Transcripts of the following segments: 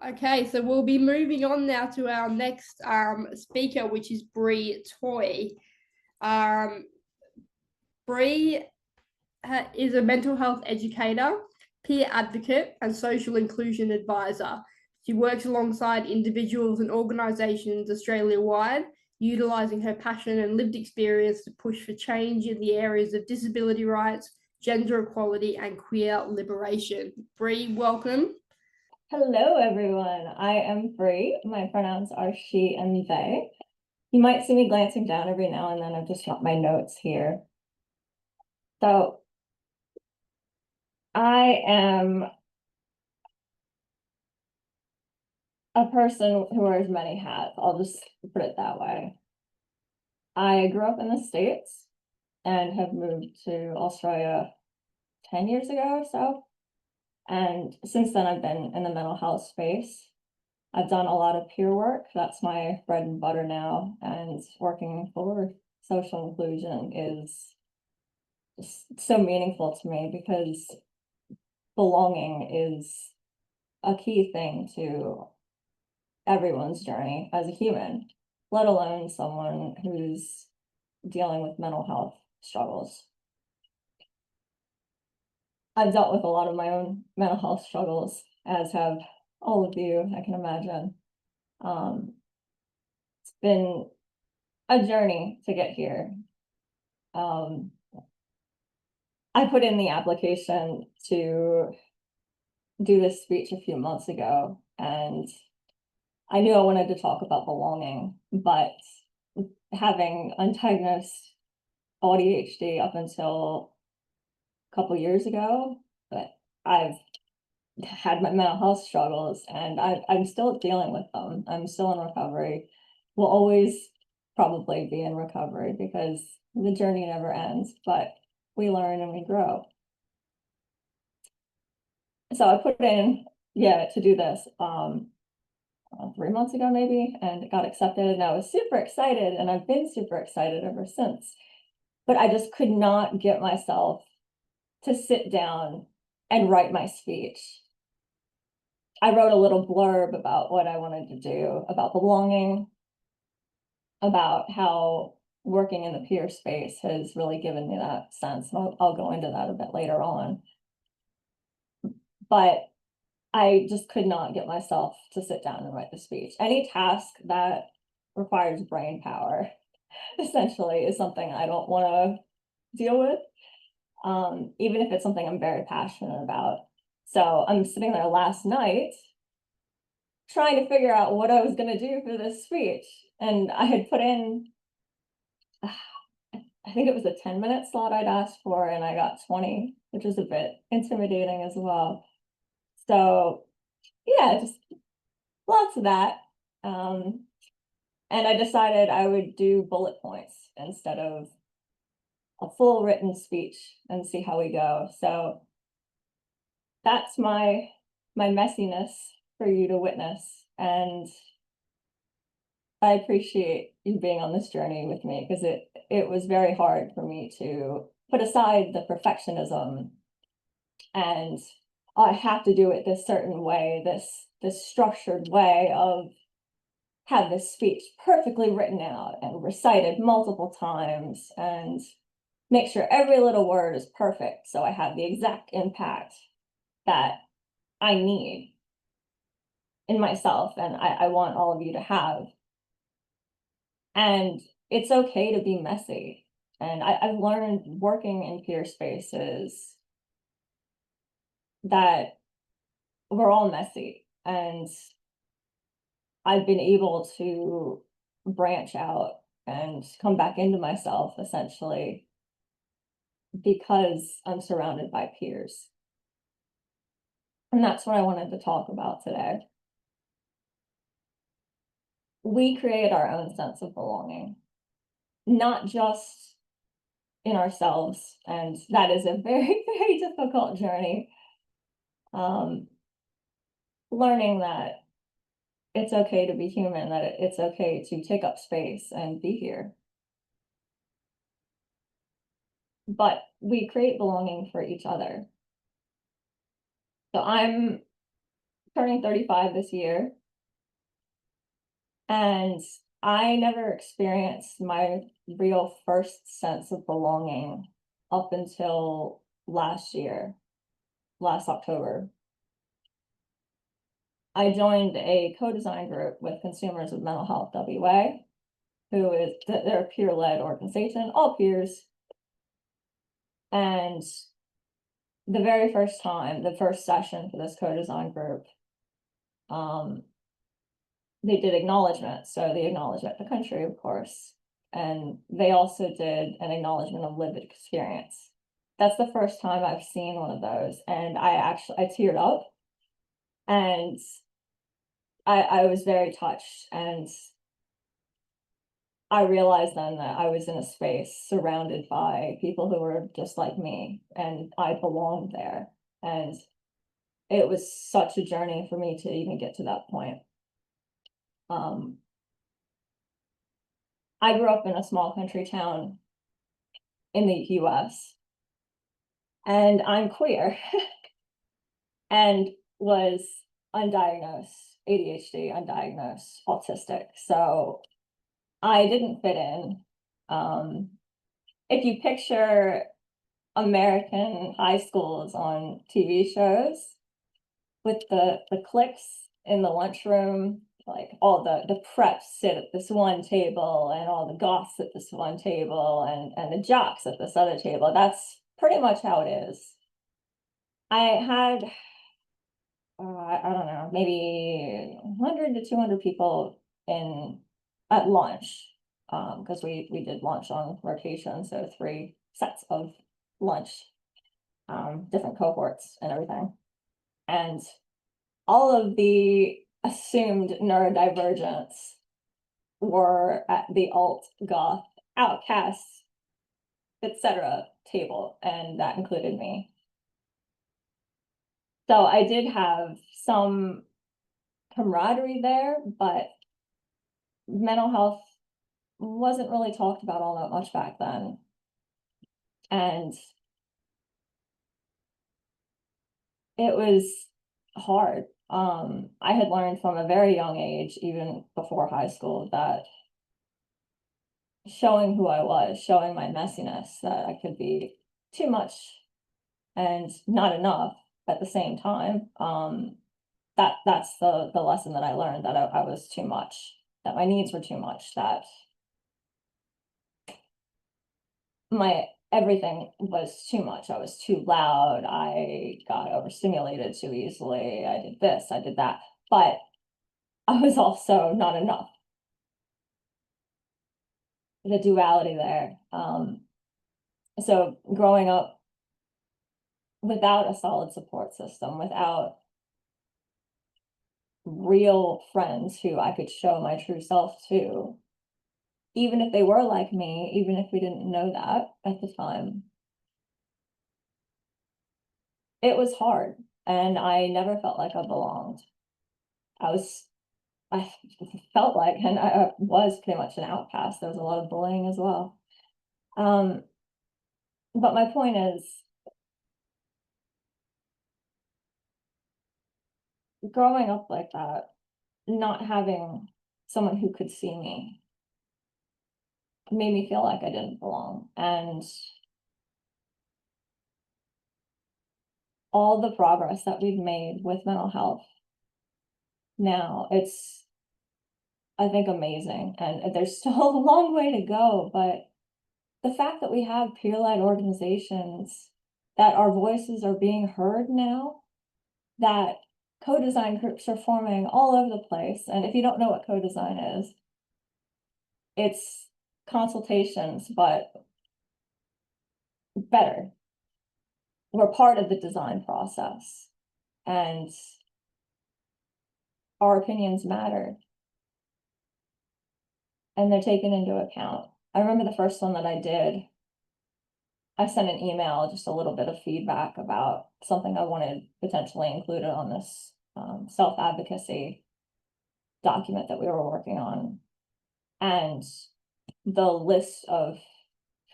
Okay, so we'll be moving on now to our next speaker, which is Bree Toy. Bree is a mental health educator, peer advocate, and social inclusion advisor. She works alongside individuals and organisations Australia-wide, utilising her passion and lived experience to push for change in the areas of disability rights, gender equality, and queer liberation. Bree, welcome. Hello, everyone. I am Bree. My pronouns are she and they. You might see me glancing down every now and then. I've just got my notes here. So I am a person who wears many hats. I'll just put it that way. I grew up in the States and have moved to Australia 10 years ago or so. And since then, I've been in the mental health space. I've done a lot of peer work. That's my bread and butter now. And working for social inclusion is just so meaningful to me because belonging is a key thing to everyone's journey as a human, let alone someone who's dealing with mental health struggles. I've dealt with a lot of my own mental health struggles, as have all of you, I can imagine. It's been a journey to get here. I put in the application to do this speech a few months ago, and I knew I wanted to talk about belonging, but having undiagnosed ADHD up until a couple years ago, but I've had my mental health struggles and I'm still dealing with them. I'm still in recovery. Will always probably be in recovery because the journey never ends, but we learn and we grow. So I put in, to do this 3 months ago maybe, and it got accepted, and I was super excited, and I've been super excited ever since. But I just could not get myself to sit down and write my speech. I wrote a little blurb about what I wanted to do, about belonging, about how working in the peer space has really given me that sense. And I'll go into that a bit later on. But I just could not get myself to sit down and write the speech. Any task that requires brain power, essentially, is something I don't want to deal with, even if it's something I'm very passionate about. So I'm sitting there last night trying to figure out what I was going to do for this speech. And I had put in, I think it was a 10-minute slot I'd asked for, and I got 20, which was a bit intimidating as well. So yeah, just lots of that. And I decided I would do bullet points instead of a full written speech and see how we go. So that's my messiness for you to witness. And I appreciate you being on this journey with me because it was very hard for me to put aside the perfectionism and I have to do it this certain way, this structured way of have this speech perfectly written out and recited multiple times and make sure every little word is perfect so I have the exact impact that I need in myself and I want all of you to have. And it's okay to be messy. And I've learned working in peer spaces that we're all messy, and I've been able to branch out and come back into myself essentially because I'm surrounded by peers. And that's what I wanted to talk about today. We create our own sense of belonging, not just in ourselves, and that is a very, very difficult journey. Learning that it's okay to be human, that it's okay to take up space and be here. But we create belonging for each other. So I'm turning 35 this year. And I never experienced my real first sense of belonging up until last year, last October. I joined a co-design group with Consumers of Mental Health WA, they're a peer-led organization, all peers. And the very first time, the first session for this co-design group, they did acknowledgement. So they acknowledged the country, of course, and they also did an acknowledgement of lived experience. That's the first time I've seen one of those, and I teared up, and I was very touched, and I realized then that I was in a space surrounded by people who were just like me, and I belonged there. And it was such a journey for me to even get to that point. I grew up in a small country town in the US, and I'm queer and was undiagnosed, ADHD, undiagnosed, autistic. So I didn't fit in. If you picture American high schools on TV shows with the cliques in the lunchroom, like all the preps sit at this one table and all the goths at this one table and the jocks at this other table. That's pretty much how it is. I had, I don't know, maybe 100 to 200 people at lunch, because we did lunch on rotation, so 3 sets of lunch, different cohorts and everything. And all of the assumed neurodivergents were at the alt, goth, outcasts, etc. table, and that included me. So I did have some camaraderie there, but mental health wasn't really talked about all that much back then. And it was hard. I had learned from a very young age, even before high school, that showing who I was, showing my messiness, that I could be too much and not enough at the same time. That's the lesson that I learned, that I was too much, that my needs were too much, that my everything was too much. I was too loud. I got overstimulated too easily. I did this, I did that, but I was also not enough. The duality there. So growing up without a solid support system, without real friends who I could show my true self to, even if they were like me, even if we didn't know that at the time, it was hard, and I never felt like I belonged. I felt like, and I was pretty much an outcast. There was a lot of bullying as well. But my point is, growing up like that, not having someone who could see me made me feel like I didn't belong. And all the progress that we've made with mental health now, it's, I think, amazing. And there's still a long way to go, but the fact that we have peer-led organizations, that our voices are being heard now, that co-design groups are forming all over the place. And if you don't know what co-design is, it's consultations, but better. We're part of the design process, and our opinions matter, and they're taken into account. I remember the first one that I did, I sent an email, just a little bit of feedback about something I wanted potentially included on this self-advocacy document that we were working on. And the list of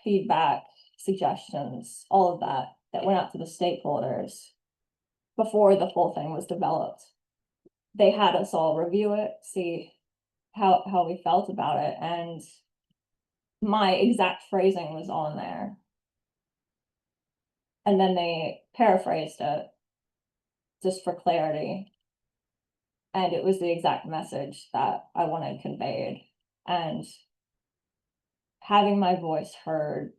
feedback, suggestions, all of that went out to the stakeholders before the full thing was developed. they had us all review it, see how we felt about it, and my exact phrasing was on there. And then they paraphrased it just for clarity. And it was the exact message that I wanted conveyed. And having my voice heard,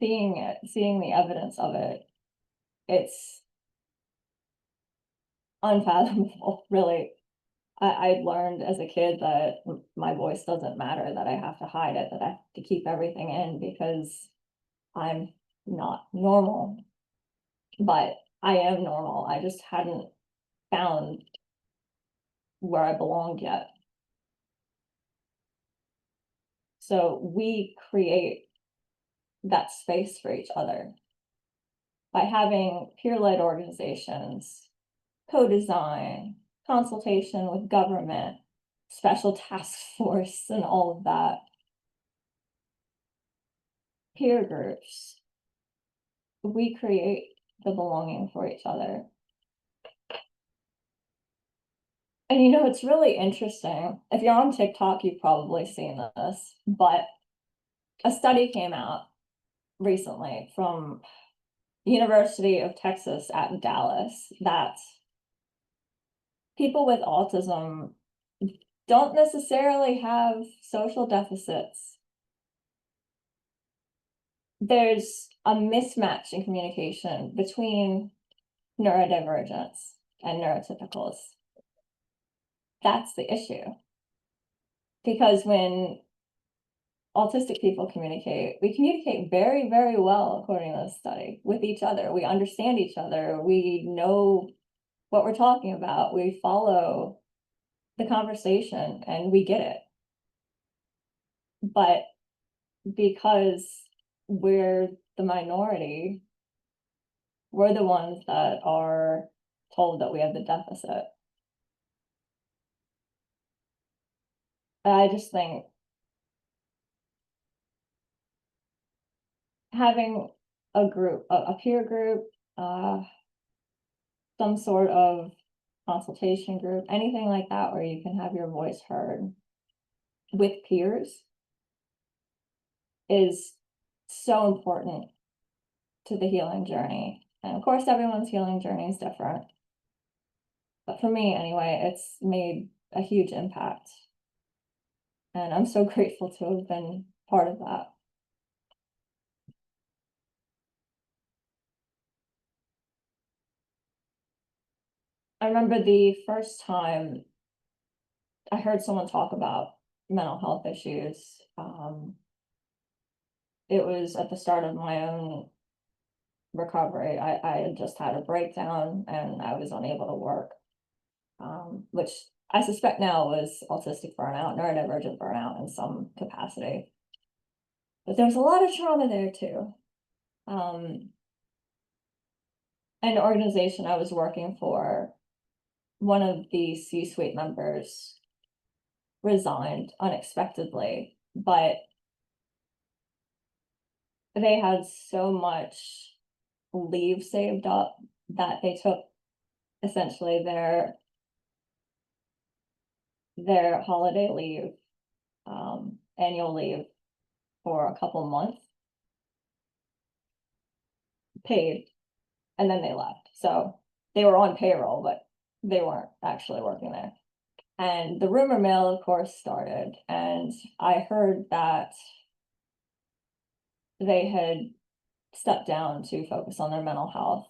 seeing it, seeing the evidence of it, it's unfathomable, really. I learned as a kid that my voice doesn't matter, that I have to hide it, that I have to keep everything in because I'm not normal. But I am normal. I just hadn't found where I belonged yet. So we create that space for each other by having peer-led organizations, co-design, consultation with government, special task force, and all of that. Peer groups. We create the belonging for each other. And you know, it's really interesting. If you're on TikTok, you've probably seen this, but a study came out recently from the University of Texas at Dallas that people with autism don't necessarily have social deficits. There's a mismatch in communication between neurodivergence and neurotypicals. That's the issue. Because when autistic people communicate, we communicate very, very well, according to this study, with each other. We understand each other. We know what we're talking about. We follow the conversation and we get it. But because we're the minority, we're the ones that are told that we have the deficit. I just think having a group, a peer group, some sort of consultation group, anything like that where you can have your voice heard with peers is so important to the healing journey. And of course, everyone's healing journey is different. But for me, anyway, it's made a huge impact. And I'm so grateful to have been part of that. I remember the first time I heard someone talk about mental health issues. It was at the start of my own recovery. I had just had a breakdown and I was unable to work, which I suspect now was autistic burnout, neurodivergent burnout in some capacity. But there's a lot of trauma there too. An organization I was working for, one of the C-suite members resigned unexpectedly, but they had so much leave saved up that they took essentially their holiday leave, annual leave for a couple months, paid, and then they left. So they were on payroll, but they weren't actually working there. And the rumor mill, of course, started, and I heard that they had stepped down to focus on their mental health,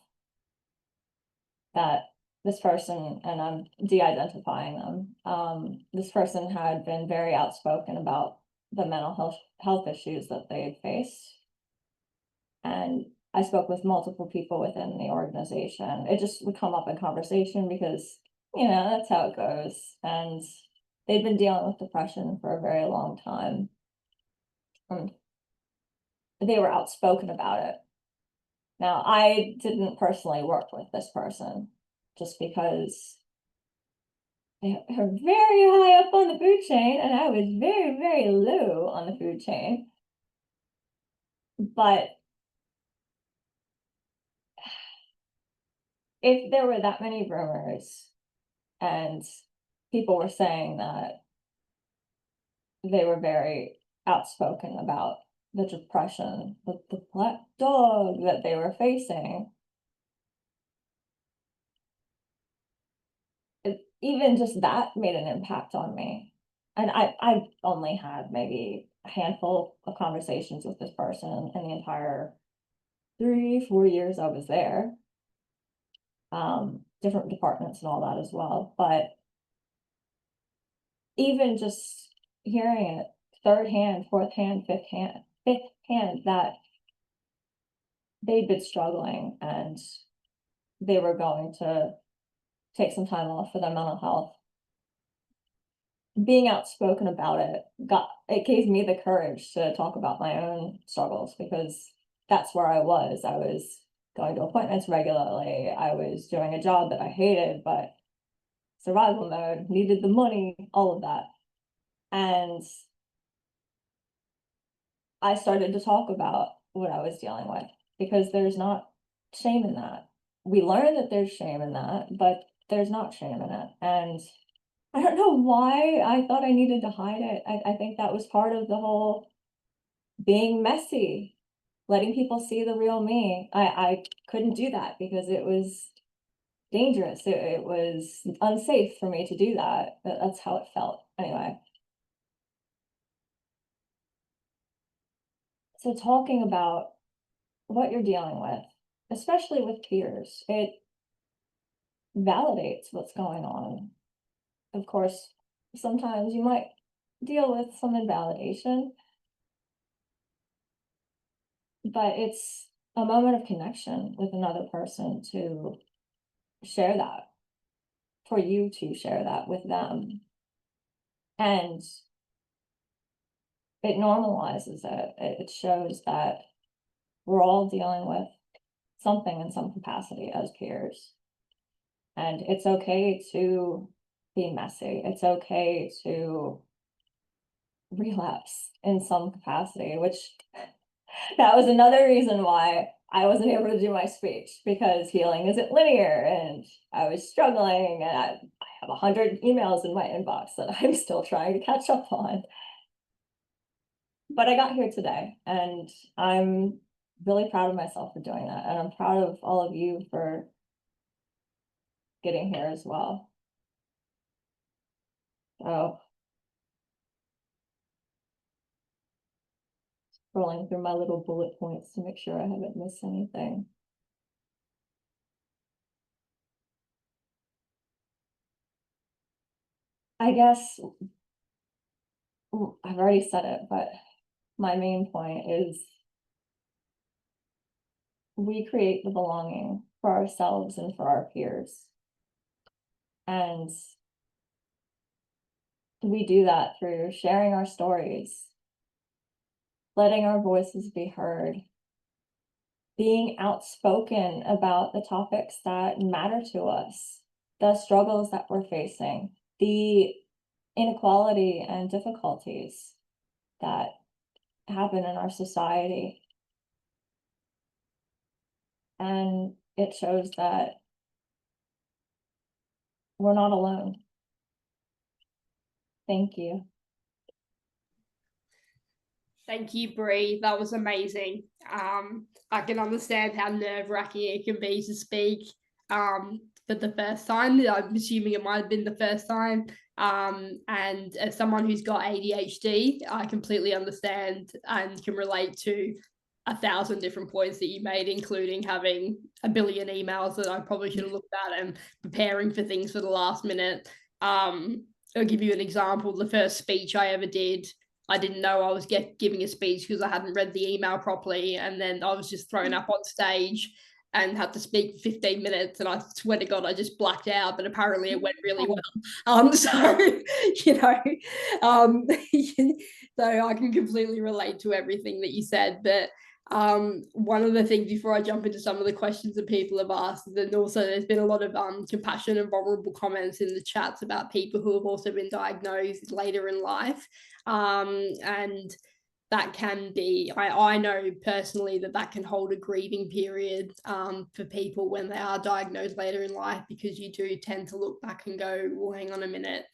that this person, and I'm de-identifying them, this person had been very outspoken about the mental health issues that they had faced. And I spoke with multiple people within the organization. It just would come up in conversation because, you know, that's how it goes. And they'd been dealing with depression for a very long time. They were outspoken about it. Now, I didn't personally work with this person just because they're very high up on the food chain and I was very, very low on the food chain. But if there were that many rumors And people were saying that they were very outspoken about the depression, the black dog that they were facing. Even just that made an impact on me. And I only had maybe a handful of conversations with this person in the entire 3-4 years I was there. Different departments and all that as well. But even just hearing it third hand, fourth hand, fifth hand that they'd been struggling and they were going to take some time off for their mental health. Being outspoken about it gave me the courage to talk about my own struggles, because that's where I was. I was going to appointments regularly. I was doing a job that I hated, but survival mode, needed the money, all of that. And I started to talk about what I was dealing with, because there's not shame in that. We learn that there's shame in that, but there's not shame in it. And I don't know why I thought I needed to hide it. I think that was part of the whole being messy, letting people see the real me. I couldn't do that because it was dangerous. It was unsafe for me to do that. That's how it felt anyway. So talking about what you're dealing with, especially with peers, it validates what's going on. Of course, sometimes you might deal with some invalidation, but it's a moment of connection with another person to share that, for you to share that with them. And it normalizes it. It shows that we're all dealing with something in some capacity as peers. And it's okay to be messy. It's okay to relapse in some capacity, which that was another reason why I wasn't able to do my speech, because healing isn't linear and I was struggling, and I have 100 emails in my inbox that I'm still trying to catch up on. But I got here today and I'm really proud of myself for doing that. And I'm proud of all of you for getting here as well. So, scrolling through my little bullet points to make sure I haven't missed anything. I guess I've already said it, but my main point is we create the belonging for ourselves and for our peers. And we do that through sharing our stories, letting our voices be heard, being outspoken about the topics that matter to us, the struggles that we're facing, the inequality and difficulties that happen in our society. And it shows that we're not alone. Thank you. Thank you, Bree. That was amazing. I can understand how nerve-wracking it can be to speak for the first time. I'm assuming it might have been the first time. And as someone who's got ADHD, I completely understand and can relate to 1,000 different points that you made, including having a billion emails that I probably should have looked at and preparing for things for the last minute. I'll give you an example. The first speech I ever did, I didn't know I was giving a speech because I hadn't read the email properly. And then I was just thrown up on stage and had to speak for 15 minutes. And I swear to God, I just blacked out, but apparently it went really well. So, so I can completely relate to everything that you said. But one of the things before I jump into some of the questions that people have asked, and also there's been a lot of compassion and vulnerable comments in the chats about people who have also been diagnosed later in life. And that can be, I know personally that can hold a grieving period for people when they are diagnosed later in life, because you do tend to look back and go, well, hang on a minute,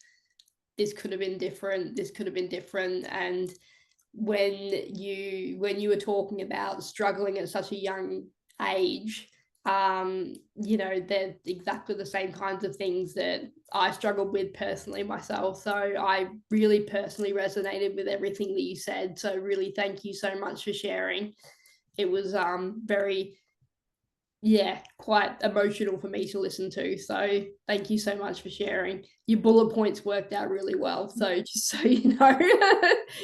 this could have been different, this could have been different. And when you were talking about struggling at such a young age, you know, they're exactly the same kinds of things that I struggled with personally myself. So I really personally resonated with everything that you said. So really thank you so much for sharing. It was very, yeah, quite emotional for me to listen to. So thank you so much for sharing. Your bullet points worked out really well. So just so you know,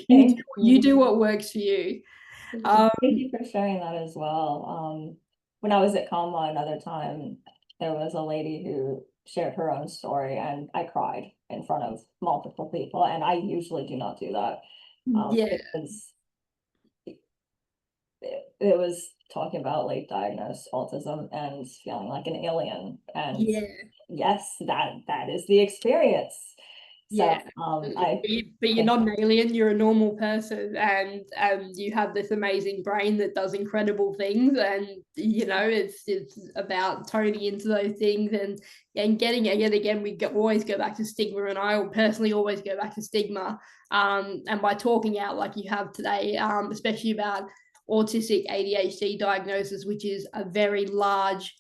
you do what works for you. Thank you for sharing that as well. When I was at Comma another time, there was a lady who shared her own story, and I cried in front of multiple people, and I usually do not do that. Yeah. It was talking about late diagnosed autism and feeling like an alien, and Yeah. yes, that is the experience. So Yeah. I But you're not an alien, you're a normal person, and you have this amazing brain that does incredible things. And you know, it's about toning into those things and getting again we always go back to stigma, and I personally always go back to stigma. And by talking out like you have today, especially about autistic ADHD diagnosis, which is a very large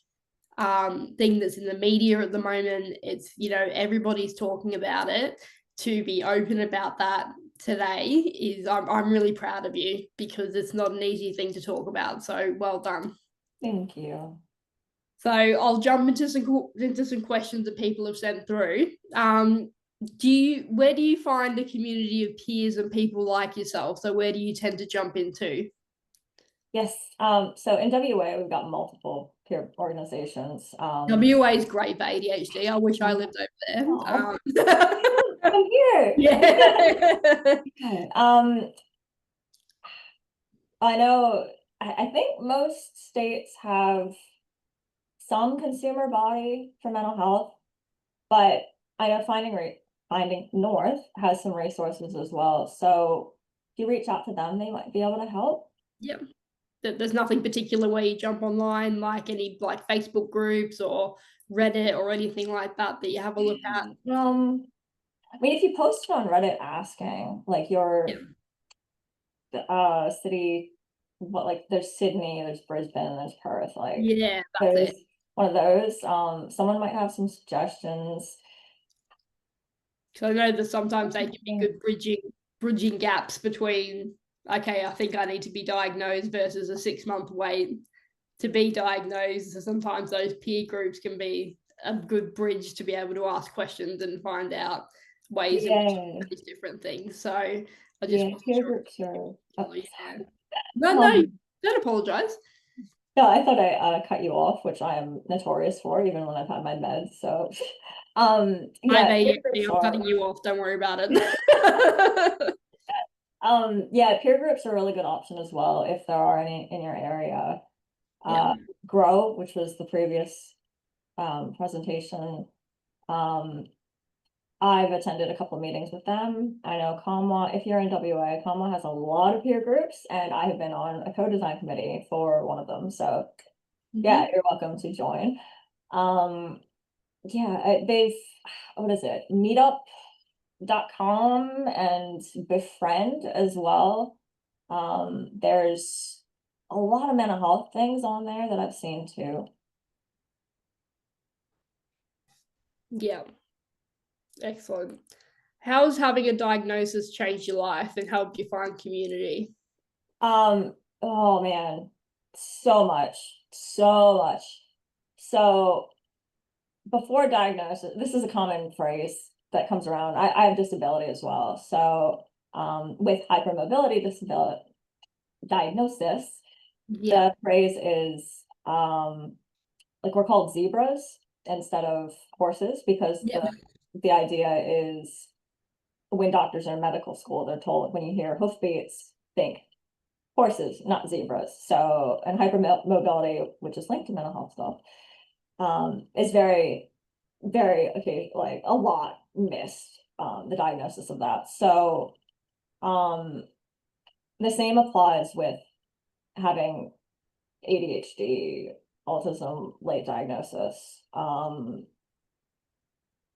thing that's in the media at the moment. It's, you know, everybody's talking about it. To be open about that today is, I'm really proud of you, because it's not an easy thing to talk about. So well done. Thank you. So I'll jump into some questions that people have sent through. Where do you find a community of peers and people like yourself? So where do you tend to jump into? Yes, so in WA, we've got multiple peer organizations. WA is great for ADHD. I wish I lived over there. Come here. Yeah. I know, I think most states have some consumer body for mental health, but I know Finding North has some resources as well. So if you reach out to them, they might be able to help. Yeah. There's nothing particular where you jump online, like any like Facebook groups or Reddit or anything like that that you have a look at? I mean, if you post on Reddit asking like your city, what, like there's Sydney, there's Brisbane, there's Perth, like Yeah, that's there's it. one of those. Someone might have some suggestions. So I know that sometimes they can be good bridging gaps between, okay, I think I need to be diagnosed versus a 6-month wait to be diagnosed. So sometimes those peer groups can be a good bridge to be able to ask questions and find out ways in which you manage different things. So I just wasn't peer sure. groups are Yeah. No, don't apologize. no, I thought I cut you off, which I am notorious for, even when I've had my meds. So Yeah, peer groups I'm cutting are you off, don't worry about it. yeah, peer groups are a really good option as well if there are any in your area. Yeah. Grow, which was the previous presentation. I've attended a couple of meetings with them. I know Comma, if you're in WA, Comma has a lot of peer groups, and I have been on a co-design committee for one of them. So yeah, you're welcome to join. Yeah, they've, what is it? Meetup.com and Befriend as well. There's a lot of mental health things on there that I've seen too. Yeah. Excellent. How has having a diagnosis changed your life and helped you find community? Oh man, so much, so much. So before diagnosis, this is a common phrase that comes around. I have disability as well. So with hypermobility disability diagnosis, Yeah. the phrase is like we're called zebras instead of horses, because Yeah. the idea is when doctors are in medical school, they're told when you hear hoofbeats, think horses, not zebras. So, and hypermobility, which is linked to mental health stuff, is very, very, okay, like a lot missed, the diagnosis of that. So, the same applies with having ADHD, autism, late diagnosis.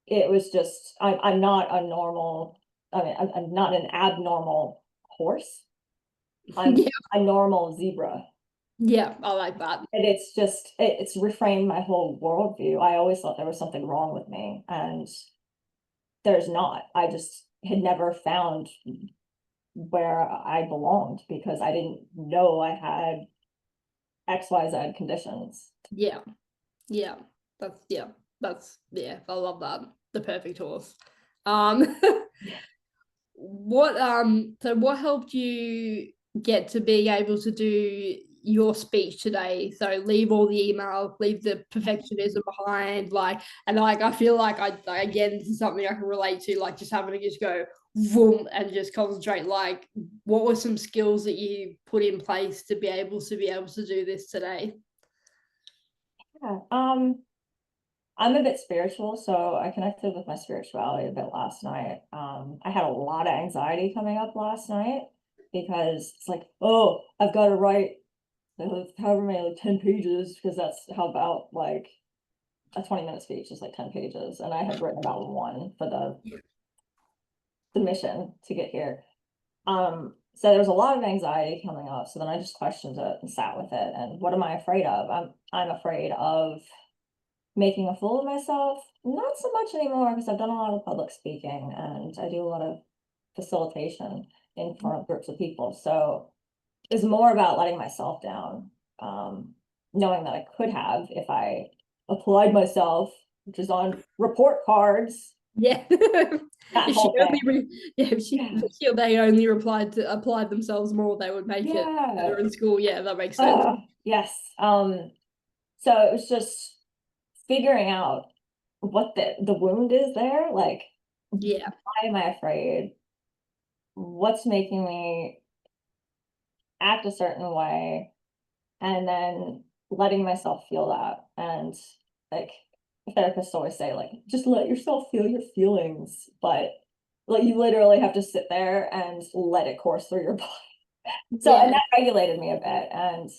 It was just, I'm not a normal, I mean, I'm not an abnormal horse. I'm Yeah. a normal zebra. Yeah, I like that. And it's just, it's reframed my whole worldview. I always thought there was something wrong with me, and there's not. I just had never found where I belonged because I didn't know I had XYZ conditions. Yeah. Yeah. I love that. The perfect horse. Um what helped you get to being able to do your speech today? So leave all the email, leave the perfectionism behind, like, and like I feel like I again, this is something I can relate to, like just having to just go vroom and just concentrate. Like, what were some skills that you put in place to be able to do this today? Yeah. I'm a bit spiritual, so I connected with my spirituality a bit last night. I had a lot of anxiety coming up last night because it's like, oh, I've got to write however many, like 10 pages, because that's how about like a 20-minute speech is like 10 pages. And I had written about one for the mission to get here. So there was a lot of anxiety coming up. So then I just questioned it and sat with it. And what am I afraid of? I'm afraid of making a fool of myself. Not so much anymore because I've done a lot of public speaking and I do a lot of facilitation in front of groups of people. So it's more about letting myself down, knowing that I could have if I applied myself, which is on report cards. Yeah. That If she whole only thing. if she or they only applied themselves more, they would make it Yeah. better in school. Yeah, that makes sense. Yes. So it was just figuring out what the wound is there. Like, Yeah. why am I afraid? What's making me act a certain way? And then letting myself feel that. And like therapists always say, like, just let yourself feel your feelings. But like you literally have to sit there and let it course through your body. So, and Yeah. that regulated me a bit. And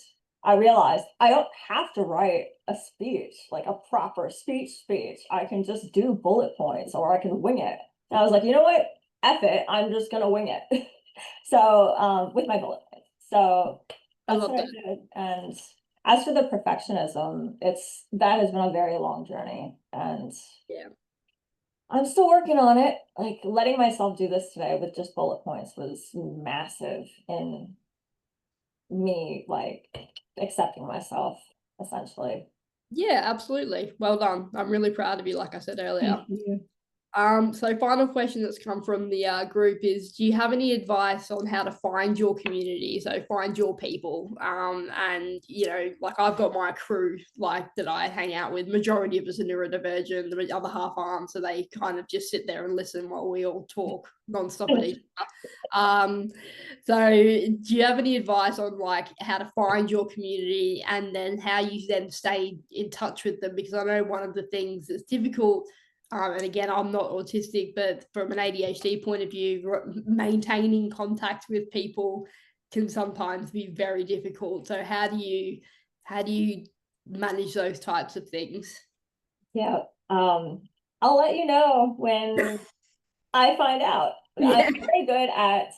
I realized I don't have to write a speech, like a proper speech. I can just do bullet points or I can wing it. And I was like, you know what? F it. I'm just gonna wing it. So, with my bullet points. So I that's love what I that. did. And as for the perfectionism, that has been a very long journey. And Yeah. I'm still working on it. Like letting myself do this today with just bullet points was massive in me like accepting myself essentially. Yeah, absolutely. Well done. I'm really proud of you, like I said earlier. Thank you. So final question that's come from the group is, do you have any advice on how to find your community? So find your people. And like I've got my crew like that I hang out with. Majority of us are neurodivergent, the other half aren't, so they kind of just sit there and listen while we all talk nonstop at each other. So do you have any advice on like how to find your community and then how you then stay in touch with them? Because I know one of the things that's difficult, and again, I'm not autistic, but from an ADHD point of view, maintaining contact with people can sometimes be very difficult. So how do you manage those types of things? Yeah. I'll let you know when I find out. I'm Yeah. very good at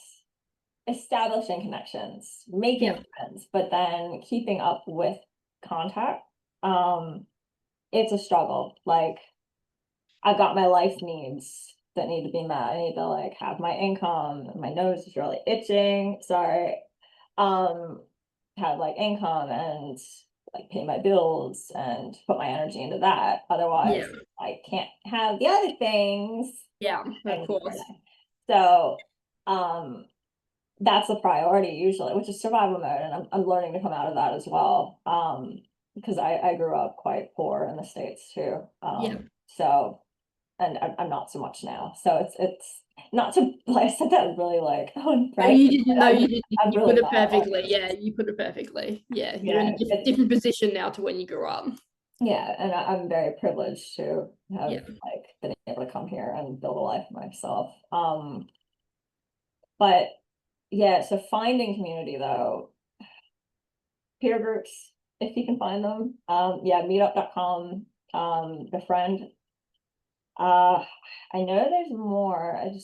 establishing connections, making Yeah. friends, but then keeping up with contact. It's a struggle. Like I've got my life needs that need to be met. I need to like have my income. My nose is really itching. Sorry. Um, have like income and like pay my bills and put my energy into that. Otherwise, Yeah. I can't have the other things. Yeah, of I need for course. that. So, that's a priority usually, which is survival mode, and I'm learning to come out of that as well. Because I grew up quite poor in the States too. Yeah. So and I'm not so much now. So it's not to like I said that really like oh No, you right. didn't. No, you didn't. I'm You put really it not like perfectly. Yeah, you put it perfectly. Yeah, you're in yeah a different position now to when you grew up. yeah, and I'm very privileged to have Yeah. like been able to come here and build a life for myself. But yeah, so finding community though, peer groups, if you can find them. Yeah, meetup.com, befriend. I know there's more. I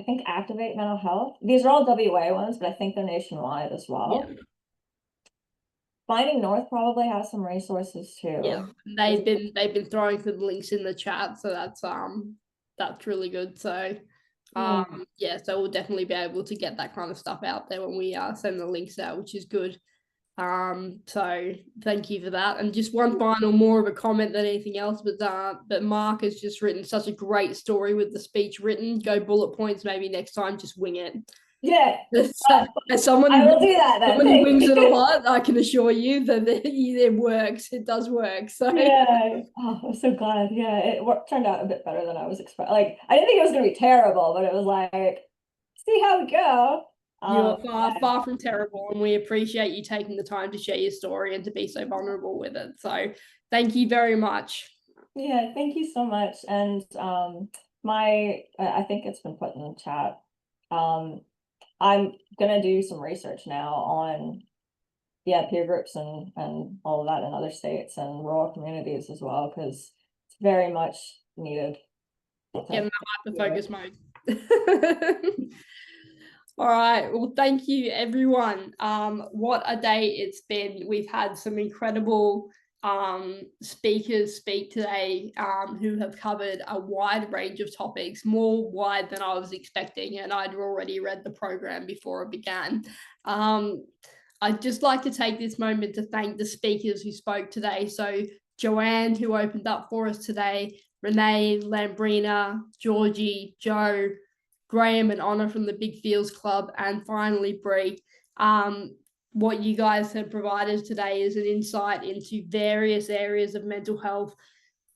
think Activate Mental Health. These are all WA ones, but I think they're nationwide as well. Yeah. Finding North probably has some resources too. Yeah, they've been throwing some links in the chat, so that's really good. So yeah, so we'll definitely be able to get that kind of stuff out there when we send the links out, which is good. So thank you for that. And just one final, more of a comment than anything else, but Mark has just written such a great story with the speech written. Go bullet points, maybe next time, just wing it. Yeah. As someone I will do that then. someone who wings it a lot, I can assure you that it works. It does work. So yeah. Oh, I'm so glad. Yeah, it turned out a bit better than I was expecting. Like, I didn't think it was gonna be terrible, but it was like, see how we go. You're far from terrible, and we appreciate you taking the time to share your story and to be so vulnerable with it. So thank you very much. Yeah, thank you so much. And I think it's been put in the chat. I'm gonna do some research now on peer groups and all of that in other states and rural communities as well, because it's very much needed. Get in the hyper focus mode. All right, well, thank you everyone. What a day it's been. We've had some incredible speakers speak today, who have covered a wide range of topics, more wide than I was expecting, and I'd already read the program before it began. I'd just like to take this moment to thank the speakers who spoke today. So Joanne, who opened up for us today, Renee, Lambrina, Georgie, Joe, Graham and Honor from the Big Feels Club, and finally Bree. What you guys have provided today is an insight into various areas of mental health,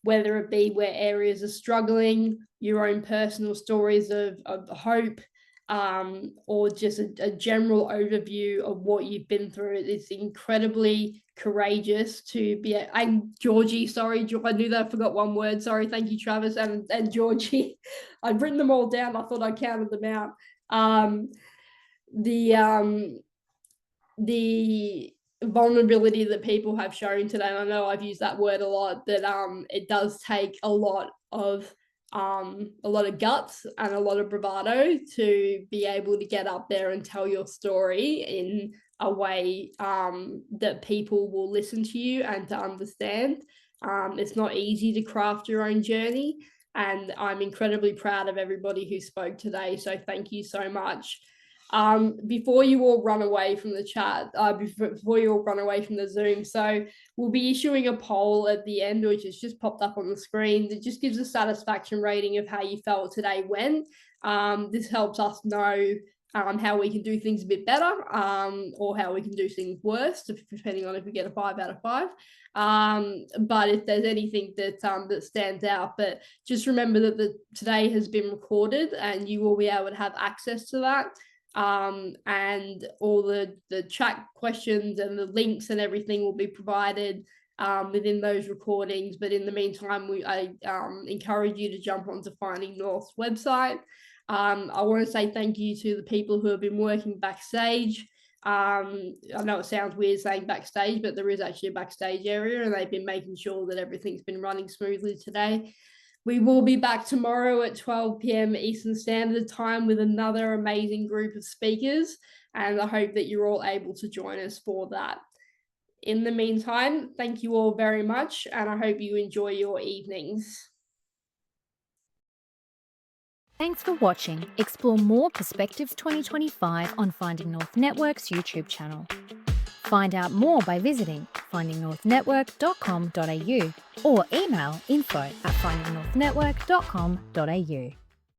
whether it be where areas are struggling, your own personal stories of hope, or just a general overview of what you've been through. It's incredibly courageous to be and Georgie, sorry, I knew that I forgot one word. Sorry, thank you, Travis and Georgie. I've written them all down. I thought I counted them out. The vulnerability that people have shown today, and I know I've used that word a lot, that it does take a lot of guts and a lot of bravado to be able to get up there and tell your story in a way that people will listen to you and to understand. It's not easy to craft your own journey, and I'm incredibly proud of everybody who spoke today, so thank you so much. Before you all run away from the chat, before you all run away from the Zoom, so we'll be issuing a poll at the end, which has just popped up on the screen. That just gives a satisfaction rating of how you felt today went. This helps us know how we can do things a bit better, or how we can do things worse, depending on if we get a 5 out of 5. But if there's anything that that stands out, but just remember that today has been recorded and you will be able to have access to that. And all the chat questions and the links and everything will be provided within those recordings. But in the meantime, I encourage you to jump onto Finding North's website. I want to say thank you to the people who have been working backstage. I know it sounds weird saying backstage, but there is actually a backstage area, and they've been making sure that everything's been running smoothly today. We will be back tomorrow at 12 p.m. Eastern Standard Time with another amazing group of speakers, and I hope that you're all able to join us for that. In the meantime, thank you all very much, and I hope you enjoy your evenings. Thanks for watching. Explore more Perspectives 2025 on Finding North Network's YouTube channel. Find out more by visiting findingnorthnetwork.com.au or email info@findingnorthnetwork.com.au.